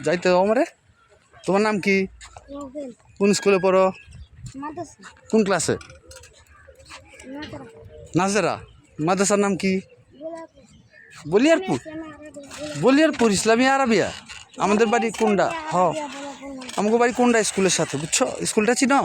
যাইতে হবে আমারে। তোমার নাম কি? কোন স্কুলে পড়ো? কোন ক্লাসে? নাজেরা। মাদ্রাসার নাম কি? বলিয়ারপুর ইসলামী আরাবিয়া। আমাদের বাড়ি কোনটা? আমাকে বাড়ি কোনটা স্কুলের সাথে, বুঝছো? স্কুলটা চিনো?